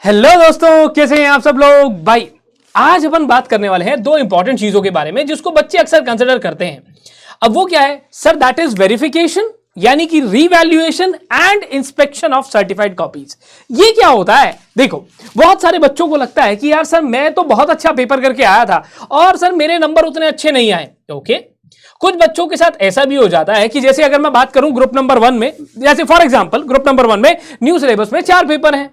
Hello दोस्तों, कैसे हैं आप सब लोग। भाई आज अपन बात करने वाले हैं दो इंपॉर्टेंट चीजों के बारे में जिसको बच्चे अक्सर कंसिडर करते हैं। अब वो क्या है सर? दैट इज वेरिफिकेशन यानी कि revaluation and inspection of certified copies. ये क्या होता है? देखो, बहुत सारे बच्चों को लगता है कि यार सर मैं तो बहुत अच्छा पेपर करके आया था और सर मेरे नंबर उतने अच्छे नहीं आए। ओके, कुछ बच्चों के साथ ऐसा भी हो जाता है कि जैसे अगर मैं बात करूं ग्रुप नंबर 1 में, जैसे फॉर एग्जांपल ग्रुप नंबर 1 में न्यू सिलेबस में 4 पेपर हैं।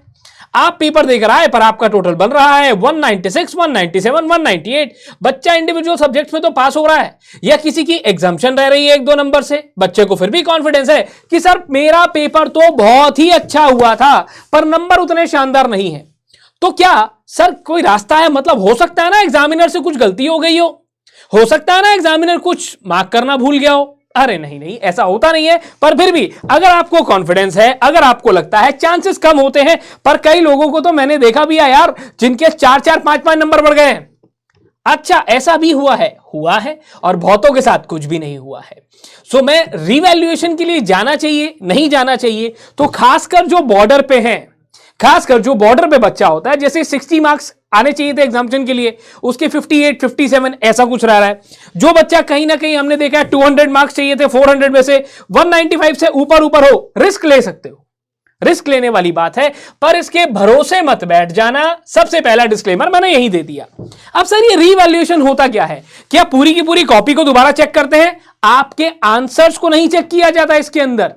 आप पेपर देकर आए पर आपका टोटल बन रहा है 196, 197, 198। बच्चा इंडिविजुअल सब्जेक्ट्स में तो पास हो रहा है या किसी की एग्जाम्पशन रह रही है 1-2 नंबर से, बच्चे को फिर भी कॉन्फिडेंस है कि सर मेरा पेपर तो बहुत ही अच्छा हुआ था पर नंबर उतने शानदार नहीं है। तो क्या सर कोई रास्ता है? मतलब हो सकता है ना एग्जामिनर से कुछ गलती हो गई हो सकता है ना एग्जामिनर कुछ मार्क करना भूल गया हो। अरे नहीं, ऐसा होता नहीं है। पर फिर भी अगर आपको कॉन्फिडेंस है, अगर आपको लगता है, चांसेस कम होते हैं, पर कई लोगों को तो मैंने देखा भी है यार जिनके 4-4, 5-5 नंबर बढ़ गए हैं। अच्छा, ऐसा भी हुआ है और बहुतों के साथ कुछ भी नहीं हुआ है। सो मैं रिवैल्यूएशन के लिए जाना चाहिए, नहीं जाना चाहिए? तो खासकर जो बॉर्डर पे हैं, खासकर जो बॉर्डर पे बच्चा होता है, जैसे 60 मार्क्स आने चाहिए थे एग्जामिनेशन के लिए, उसके 58, 57 ऐसा कुछ रह रहा है। जो बच्चा कहीं ना कहीं हमने देखा है 200 मार्क्स चाहिए थे 400 में से 195 से ऊपर हो, रिस्क ले सकते हो, रिस्क लेने वाली बात है, पर इसके भरोसे मत बैठ जाना। सबसे पहला डिस्क्लेमर मैंने यही दे दिया। अब सर ये रीवैल्यूएशन होता क्या है? क्या पूरी की पूरी कॉपी को दोबारा चेक करते हैं? आपके आंसर्स को नहीं चेक किया जाता, इसके अंदर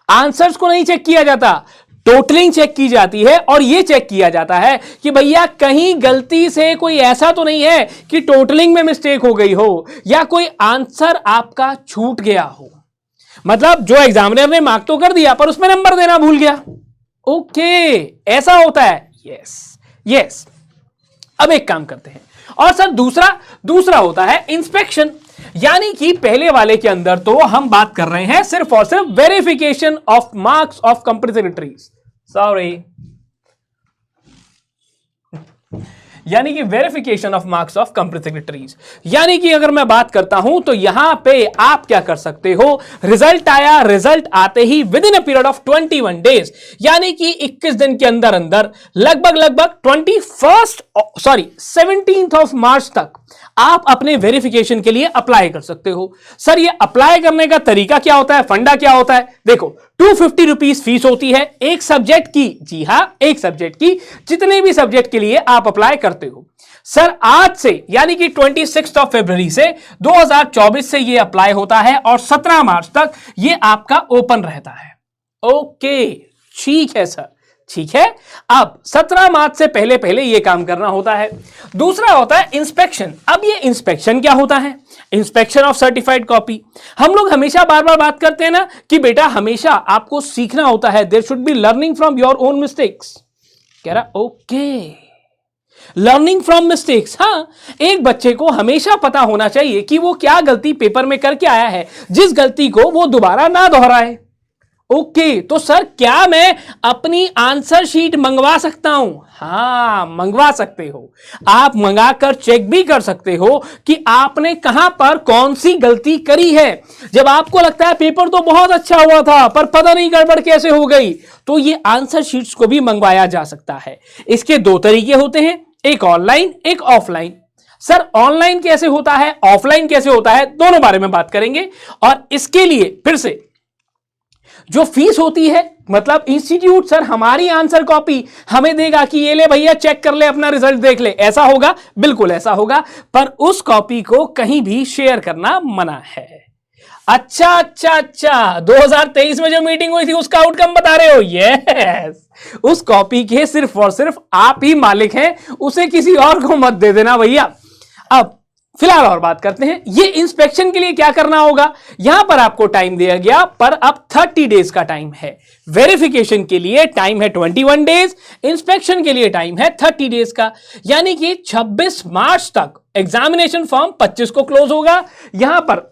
आंसर्स को नहीं चेक किया जाता, टोटलिंग चेक की जाती है। और यह चेक किया जाता है कि भैया कहीं गलती से कोई ऐसा तो नहीं है कि टोटलिंग में मिस्टेक हो गई हो या कोई आंसर आपका छूट गया हो। मतलब जो एग्जामिनर ने मार्क तो कर दिया पर उसमें नंबर देना भूल गया। ओके, ऐसा होता है। यस। अब एक काम करते हैं, और सर दूसरा होता है इंस्पेक्शन, यानी कि पहले वाले के अंदर तो हम बात कर रहे हैं सिर्फ और सिर्फ वेरिफिकेशन ऑफ मार्क्स ऑफ कंपैरेटरीज, यानी कि वेरिफिकेशन ऑफ मार्क्स ऑफ कंपैरेटरीज। यानी कि अगर मैं बात करता हूं तो यहां पे आप क्या कर सकते हो, रिजल्ट आया, रिजल्ट आते ही within a period of 21 days, यानी कि 21 दिन के अंदर अंदर लगभग 17th ऑफ मार्च तक आप अपने वेरिफिकेशन के लिए अप्लाई कर सकते हो। सर ये अप्लाई करने का तरीका क्या होता है, फंडा क्या होता है? देखो, 250 रुपीज फीस होती है एक सब्जेक्ट की। जी हां, एक सब्जेक्ट की, जितने भी सब्जेक्ट के लिए आप अप्लाई करते हो। सर आज से यानी कि 26 फरवरी से 2024 से ये अप्लाई होता है और 17 मार्च तक ये आपका ओपन रहता है। ओके, ठीक है सर, ठीक है। अब 17 मार्च से पहले ये काम करना होता है। दूसरा होता है इंस्पेक्शन। अब ये इंस्पेक्शन क्या होता है? Inspection of certified copy. हम लोग हमेशा बार बार बात करते हैं ना कि बेटा हमेशा आपको सीखना होता है, there should be learning from your own mistakes. कह रहा ओके, लर्निंग फ्रॉम मिस्टेक्स। हाँ, एक बच्चे को हमेशा पता होना चाहिए कि वो क्या गलती पेपर में करके आया है, जिस गलती को वो दोबारा ना दोहराए। ओके, तो सर क्या मैं अपनी आंसर शीट मंगवा सकता हूं? हां, मंगवा सकते हो। आप मंगाकर चेक भी कर सकते हो कि आपने कहां पर कौन सी गलती करी है। जब आपको लगता है पेपर तो बहुत अच्छा हुआ था पर पता नहीं गड़बड़ कैसे हो गई, तो ये आंसर शीट्स को भी मंगवाया जा सकता है। इसके 2 तरीके होते हैं, एक ऑनलाइन, एक ऑफलाइन। सर ऑनलाइन कैसे होता है, ऑफलाइन कैसे होता है, दोनों बारे में बात करेंगे। और इसके लिए फिर से जो फीस होती है, मतलब इंस्टीट्यूट सर हमारी आंसर कॉपी हमें देगा कि ये ले भैया चेक कर ले, अपना रिजल्ट देख ले, ऐसा होगा? बिल्कुल ऐसा होगा, पर उस कॉपी को कहीं भी शेयर करना मना है। अच्छा, 2023 में जो मीटिंग हुई थी उसका आउटकम बता रहे हो? यस, उस कॉपी के सिर्फ और सिर्फ आप ही मालिक हैं, उसे किसी और को मत दे देना भैया। अब फिलहाल और बात करते हैं, ये इंस्पेक्शन के लिए क्या करना होगा। यहां पर आपको टाइम दिया गया पर अब 30 डेज का टाइम है। वेरिफिकेशन के लिए टाइम है 21 डेज, इंस्पेक्शन के लिए टाइम है 30 डेज का, यानी कि 26 मार्च तक एग्जामिनेशन फॉर्म 25 को क्लोज होगा। यहां पर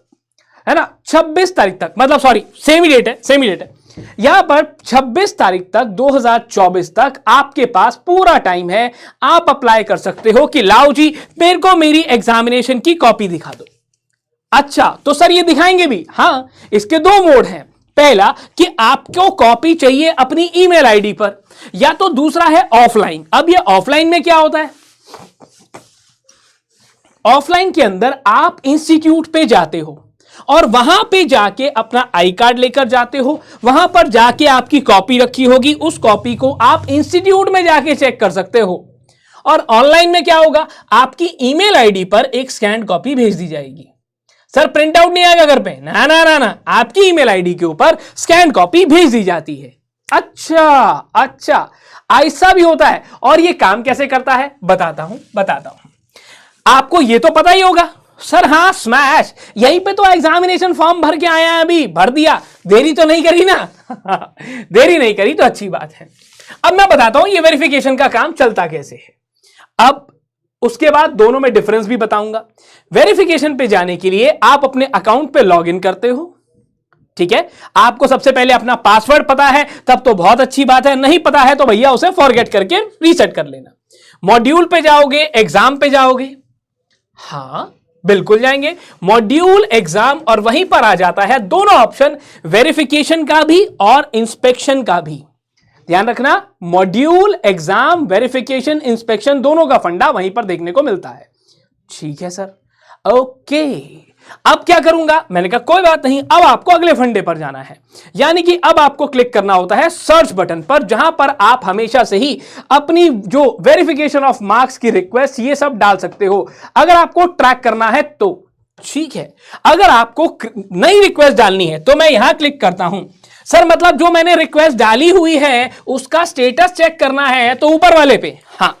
है ना 26 तारीख तक, मतलब सॉरी सेमी डेट है। यहां पर 26 तारीख तक 2024 तक आपके पास पूरा टाइम है। आप अप्लाई कर सकते हो कि लाओ जी मेरे को मेरी एग्जामिनेशन की कॉपी दिखा दो। अच्छा, तो सर ये दिखाएंगे भी? हां, इसके 2 मोड हैं। पहला कि आपको कॉपी चाहिए अपनी ईमेल आईडी पर, या तो दूसरा है ऑफलाइन। अब ये ऑफलाइन में क्या होता है, ऑफलाइन के अंदर आप इंस्टीट्यूट पे जाते हो और वहां पे जाके अपना आई कार्ड लेकर जाते हो, वहां पर जाके आपकी कॉपी रखी होगी, उस कॉपी को आप इंस्टीट्यूट में जाके चेक कर सकते हो। और ऑनलाइन में क्या होगा, आपकी ईमेल आईडी पर एक स्कैन कॉपी भेज दी जाएगी। सर प्रिंट आउट नहीं आएगा घर पे, ना ना ना ना, आपकी ईमेल आईडी के ऊपर स्कैन कॉपी भेज दी जाती है। अच्छा, ऐसा भी होता है। और ये काम कैसे करता है बताता हूं। आपको ये तो पता ही होगा सर, हाँ स्मैश, यहीं पे तो एग्जामिनेशन फॉर्म भर के आया है, अभी भर दिया, देरी तो नहीं करी ना देरी नहीं करी तो अच्छी बात है। अब मैं बताता हूं ये वेरिफिकेशन का काम चलता कैसे है। अब उसके बाद दोनों में डिफरेंस भी बताऊंगा। वेरिफिकेशन पे जाने के लिए आप अपने अकाउंट पे लॉगिन करते हो, ठीक है। आपको सबसे पहले अपना पासवर्ड पता है तब तो बहुत अच्छी बात है, नहीं पता है तो भैया उसे फॉरगेट करके रीसेट कर लेना। मॉड्यूल पे जाओगे, एग्जाम पे जाओगे, हाँ बिल्कुल जाएंगे, मॉड्यूल एग्जाम, और वहीं पर आ जाता है दोनों ऑप्शन, वेरिफिकेशन का भी और इंस्पेक्शन का भी। ध्यान रखना, मॉड्यूल एग्जाम, वेरिफिकेशन, इंस्पेक्शन, दोनों का फंडा वहीं पर देखने को मिलता है। ठीक है सर, ओके। अब क्या करूंगा, मैंने कहा कोई बात नहीं, अब आपको अगले फंडे पर जाना है, यानी कि अब आपको क्लिक करना होता है सर्च बटन पर, जहां पर आप हमेशा से ही अपनी जो वेरिफिकेशन ऑफ मार्क्स की रिक्वेस्ट ये सब डाल सकते हो, अगर आपको ट्रैक करना है तो। ठीक है, अगर आपको नई रिक्वेस्ट डालनी है तो मैं यहां क्लिक करता हूं। सर मतलब जो मैंने रिक्वेस्ट डाली हुई है उसका स्टेटस चेक करना है तो ऊपर वाले पे, हाँ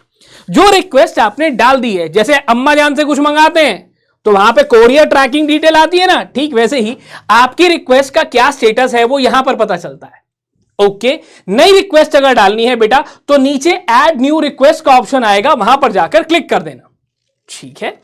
जो रिक्वेस्ट आपने डाल दी है, जैसे अम्मा जान से कुछ मंगाते हैं तो वहां पे कोरियर ट्रैकिंग डिटेल आती है ना, ठीक वैसे ही आपकी रिक्वेस्ट का क्या स्टेटस है वो यहां पर पता चलता है। ओके, नई रिक्वेस्ट अगर डालनी है बेटा तो नीचे ऐड न्यू रिक्वेस्ट का ऑप्शन आएगा, वहां पर जाकर क्लिक कर देना। ठीक है,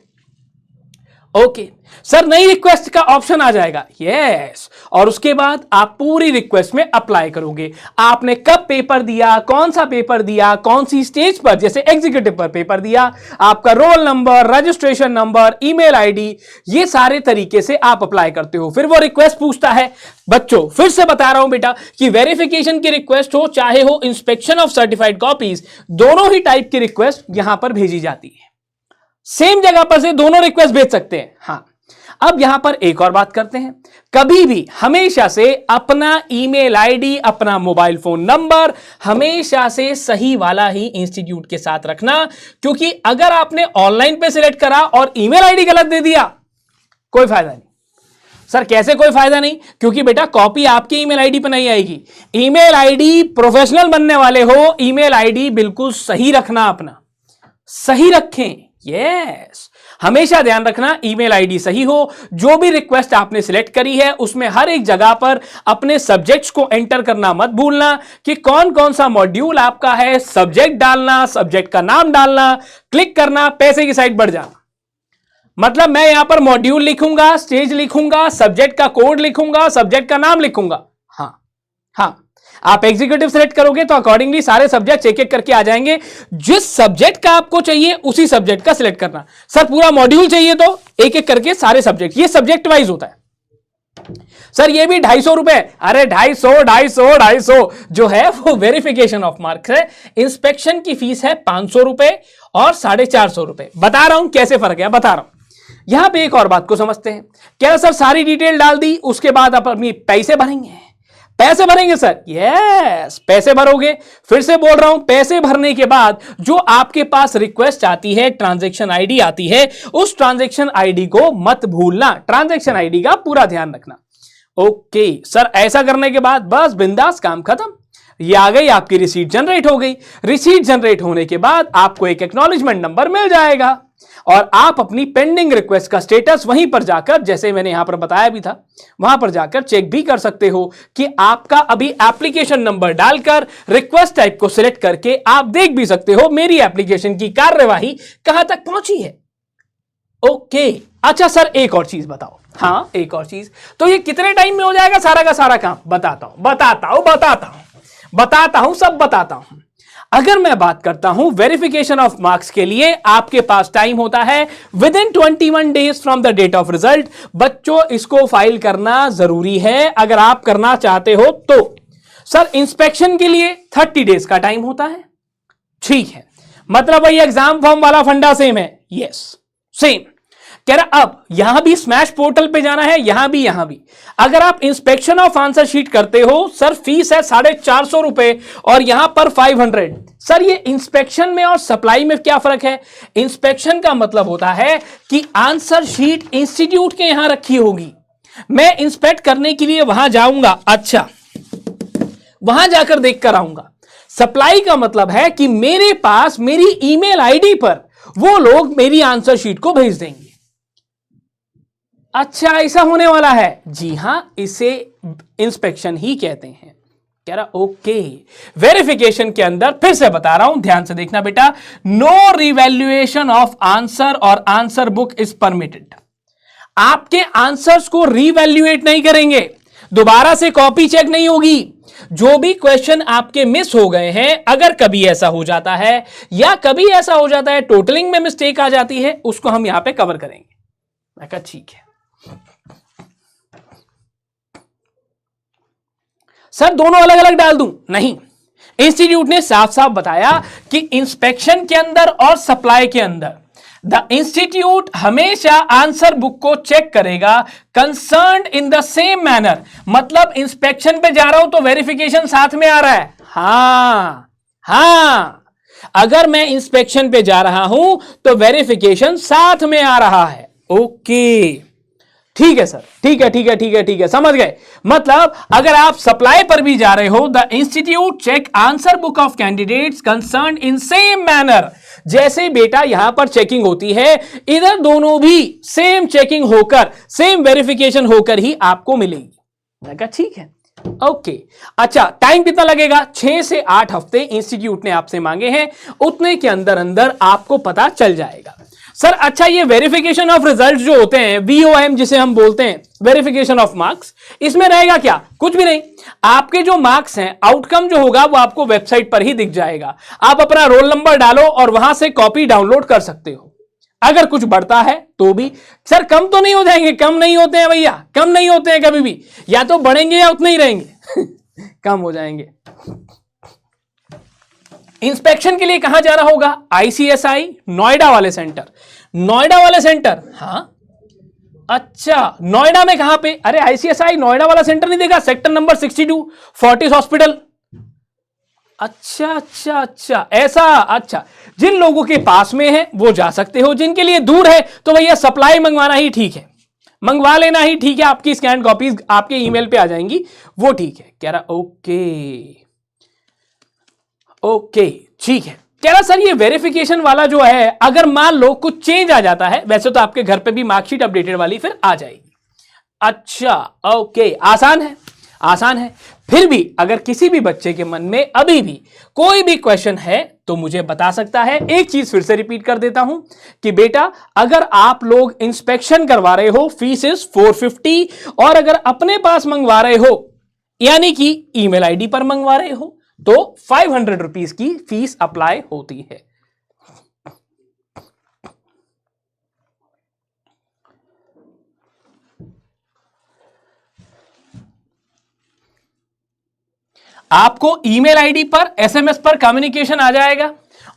ओके सर, नई रिक्वेस्ट का ऑप्शन आ जाएगा, यस, और उसके बाद आप पूरी रिक्वेस्ट में अप्लाई करोगे। आपने कब पेपर दिया, कौन सा पेपर दिया, कौन सी स्टेज पर, जैसे एग्जीक्यूटिव पर पेपर दिया, आपका roll number, registration number, email ID, ये सारे तरीके से आप अप्लाई करते हो। फिर वो रिक्वेस्ट पूछता है, बच्चों फिर से बता रहा हूं बेटा कि वेरिफिकेशन की रिक्वेस्ट हो चाहे हो इंस्पेक्शन ऑफ सर्टिफाइड कॉपीज, दोनों ही टाइप की रिक्वेस्ट यहां पर भेजी जाती है। सेम जगह पर से दोनों रिक्वेस्ट भेज सकते हैं। हाँ, अब यहां पर एक और बात करते हैं, कभी भी हमेशा से अपना ईमेल आईडी, अपना मोबाइल फोन नंबर हमेशा से सही वाला ही इंस्टीट्यूट के साथ रखना, क्योंकि अगर आपने ऑनलाइन पे सिलेक्ट करा और ईमेल आईडी गलत दे दिया, कोई फायदा नहीं। सर कैसे कोई फायदा नहीं, क्योंकि बेटा कॉपी आपकी ईमेल आईडी पर नहीं आएगी। ईमेल आईडी, प्रोफेशनल बनने वाले हो, ईमेल आईडी बिल्कुल सही रखना, अपना सही रखें, यस, हमेशा ध्यान रखना ईमेल आईडी सही हो। जो भी रिक्वेस्ट आपने सिलेक्ट करी है उसमें हर एक जगह पर अपने सब्जेक्ट्स को एंटर करना मत भूलना कि कौन कौन सा मॉड्यूल आपका है, सब्जेक्ट डालना, सब्जेक्ट का नाम डालना, क्लिक करना, पैसे की साइड बढ़ जाना। मतलब मैं यहां पर मॉड्यूल लिखूंगा, स्टेज लिखूंगा, सब्जेक्ट का कोड लिखूंगा, सब्जेक्ट का नाम लिखूंगा। हाँ, आप एग्जीक्यूटिव सेलेक्ट करोगे तो अकॉर्डिंगली सारे सब्जेक्ट एक एक करके आ जाएंगे। जिस सब्जेक्ट का आपको चाहिए उसी सब्जेक्ट का सिलेक्ट करना। सर पूरा मॉड्यूल चाहिए तो एक एक करके सारे सब्जेक्ट, ये सब्जेक्ट वाइज होता है। सर ये भी 250 रुपए, अरे 250 जो है वो वेरिफिकेशन ऑफ मार्क्स है। इंस्पेक्शन की फीस है 500 रुपए और 450 रुपए। बता रहा हूं कैसे फर्क है, बता रहा हूं। यहां पे एक और बात को समझते हैं, क्या सर सारी डिटेल डाल दी उसके बाद आप अपनी पैसे भरेंगे? पैसे भरेंगे सर, यस पैसे भरोगे। फिर से बोल रहा हूं, पैसे भरने के बाद जो आपके पास रिक्वेस्ट आती है, ट्रांजैक्शन आईडी आती है, उस ट्रांजैक्शन आईडी को मत भूलना, ट्रांजैक्शन आईडी का पूरा ध्यान रखना। ओके सर, ऐसा करने के बाद बस बिंदास काम खत्म। ये आ गई आपकी रिसीट जनरेट हो गई। रिसीट जनरेट होने के बाद आपको एक एक्नॉलेजमेंट नंबर मिल जाएगा और आप अपनी पेंडिंग रिक्वेस्ट का स्टेटस वहीं पर जाकर, जैसे मैंने यहां पर बताया भी था, वहां पर जाकर चेक भी कर सकते हो कि आपका अभी एप्लीकेशन नंबर डालकर रिक्वेस्ट टाइप को सिलेक्ट करके आप देख भी सकते हो मेरी एप्लीकेशन की कार्यवाही कहां तक पहुंची है। ओके, अच्छा सर एक और चीज बताओ। हाँ एक और चीज, तो ये कितने टाइम में हो जाएगा सारा का सारा काम? बताता हूं, सब बताता हूं। अगर मैं बात करता हूं वेरिफिकेशन ऑफ मार्क्स के लिए, आपके पास टाइम होता है within 21 days from the date of result. बच्चों इसको फाइल करना जरूरी है अगर आप करना चाहते हो तो। सर इंस्पेक्शन के लिए 30 डेज का टाइम होता है। ठीक है, मतलब भाई एग्जाम फॉर्म वाला फंडा सेम है। Yes same. कह रहा अब यहां भी स्मैश पोर्टल पे जाना है, यहां भी। अगर आप इंस्पेक्शन ऑफ आंसर शीट करते हो, सर फीस है 450 रुपए और यहां पर 500। सर ये इंस्पेक्शन में और सप्लाई में क्या फर्क है? इंस्पेक्शन का मतलब होता है कि आंसर शीट इंस्टीट्यूट के यहां रखी होगी, मैं इंस्पेक्ट करने के लिए वहां जाऊंगा, अच्छा वहां जाकर देख कर आऊंगा। सप्लाई का मतलब है कि मेरे पास मेरी ईमेल आईडी पर वो लोग मेरी आंसर शीट को भेज देंगे। अच्छा ऐसा होने वाला है? जी हां, इसे इंस्पेक्शन ही कहते हैं। कह रहा ओके। वेरिफिकेशन के अंदर फिर से बता रहा हूं, ध्यान से देखना बेटा, नो रिवैल्यूएशन ऑफ आंसर और आंसर बुक इज परमिटेड। आपके आंसर्स को रिवैल्यूएट नहीं करेंगे, दोबारा से कॉपी चेक नहीं होगी। जो भी क्वेश्चन आपके मिस हो गए हैं, अगर कभी ऐसा हो जाता है या कभी ऐसा हो जाता है टोटलिंग में मिस्टेक आ जाती है, उसको हम यहां पे कवर करेंगे। मैं कहा ठीक है सर, दोनों अलग अलग डाल दूं? नहीं, इंस्टीट्यूट ने साफ साफ बताया कि इंस्पेक्शन के अंदर और सप्लाई के अंदर द इंस्टीट्यूट हमेशा आंसर बुक को चेक करेगा concerned in the same manner. मतलब इंस्पेक्शन पे जा रहा हूं तो वेरिफिकेशन साथ में आ रहा है। हां, अगर मैं इंस्पेक्शन पे जा रहा हूं तो वेरिफिकेशन साथ में आ रहा है। ओके ठीक है सर, ठीक है, समझ गए। मतलब अगर आप सप्लाई पर भी जा रहे हो, the institute check answer book of candidates concern in same manner. जैसे बेटा यहां पर चेकिंग होती है, इधर दोनों भी सेम चेकिंग होकर, सेम वेरिफिकेशन होकर ही आपको मिलेगी। मैं कहा ठीक है, ओके। अच्छा टाइम कितना लगेगा? 6 से 8 हफ्ते इंस्टीट्यूट ने आपसे मांगे हैं, उतने के अंदर अंदर आपको पता चल जाएगा। सर अच्छा ये वेरिफिकेशन ऑफ रिजल्ट जो होते हैं, VOM जिसे हम बोलते हैं, वेरिफिकेशन ऑफ मार्क्स, इसमें रहेगा क्या? कुछ भी नहीं। आपके जो मार्क्स हैं, आउटकम जो होगा वो आपको वेबसाइट पर ही दिख जाएगा। आप अपना रोल नंबर डालो और वहां से कॉपी डाउनलोड कर सकते हो। अगर कुछ बढ़ता है तो भी, सर कम तो नहीं हो जाएंगे? कम नहीं होते हैं भैया, कम नहीं होते हैं कभी भी, या तो बढ़ेंगे या उतने ही रहेंगे कम हो जाएंगे। इंस्पेक्शन के लिए कहां जाना होगा? ICSI नोएडा वाले सेंटर। नोएडा वाले सेंटर, हां अच्छा नोएडा में कहां पे? अरे ICSI नोएडा वाला सेंटर नहीं देखा? Sector number 62 Fortis hospital. अच्छा ऐसा। अच्छा जिन लोगों के पास में है वो जा सकते हो, जिनके लिए दूर है तो भैया सप्लाई मंगवाना ही ठीक है, मंगवा लेना ही ठीक है। आपकी स्कैन कॉपीज आपके ईमेल पे आ जाएंगी, वो ठीक है। कह रहा ओके ठीक है। कह रहा सर ये वेरिफिकेशन वाला जो है, अगर मान लो कुछ चेंज आ जाता है, वैसे तो आपके घर पे भी मार्कशीट अपडेटेड वाली फिर आ जाएगी। अच्छा ओके, आसान है। फिर भी अगर किसी भी बच्चे के मन में अभी भी कोई भी क्वेश्चन है तो मुझे बता सकता है। एक चीज फिर से रिपीट कर देता हूं कि बेटा अगर आप लोग इंस्पेक्शन करवा रहे हो, फीस इज 450, और अगर अपने पास मंगवा रहे हो यानी कि ईमेल आईडी पर मंगवा रहे हो तो 500 रुपीज की फीस अप्लाई होती है। आपको ईमेल आईडी पर, SMS पर कम्युनिकेशन आ जाएगा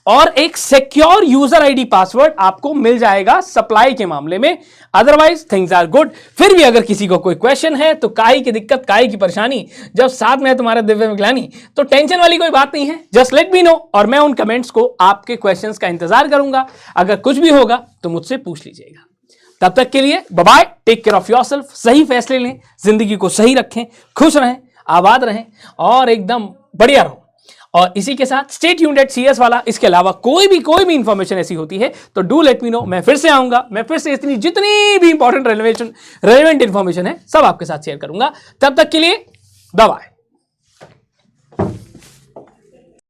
और एक सिक्योर यूजर आईडी पासवर्ड आपको मिल जाएगा सप्लाई के मामले में। Otherwise things are good. फिर भी अगर किसी को कोई क्वेश्चन है तो काहे की दिक्कत, काहे की परेशानी, जब साथ में है तुम्हारे दिव्य विज्ञानी, तो टेंशन वाली कोई बात नहीं है। जस्ट लेट मी नो और मैं उन कमेंट्स को, आपके क्वेश्चंस का इंतजार करूंगा। अगर कुछ भी होगा तो मुझसे पूछ लीजिएगा। तब तक के लिए bye bye, take care of yourself, सही फैसले लें, जिंदगी को सही रखें, खुश रहें, आबाद रहें और एकदम बढ़िया रहो। और इसी के साथ स्टे ट्यून्ड एट CS वाला। इसके अलावा कोई भी इंफॉर्मेशन ऐसी होती है तो डू लेट मी नो, मैं फिर से आऊंगा, मैं फिर से जितनी भी इंपॉर्टेंट रेलेवेंट इंफॉर्मेशन है सब आपके साथ शेयर करूंगा। तब तक के लिए बाय बाय।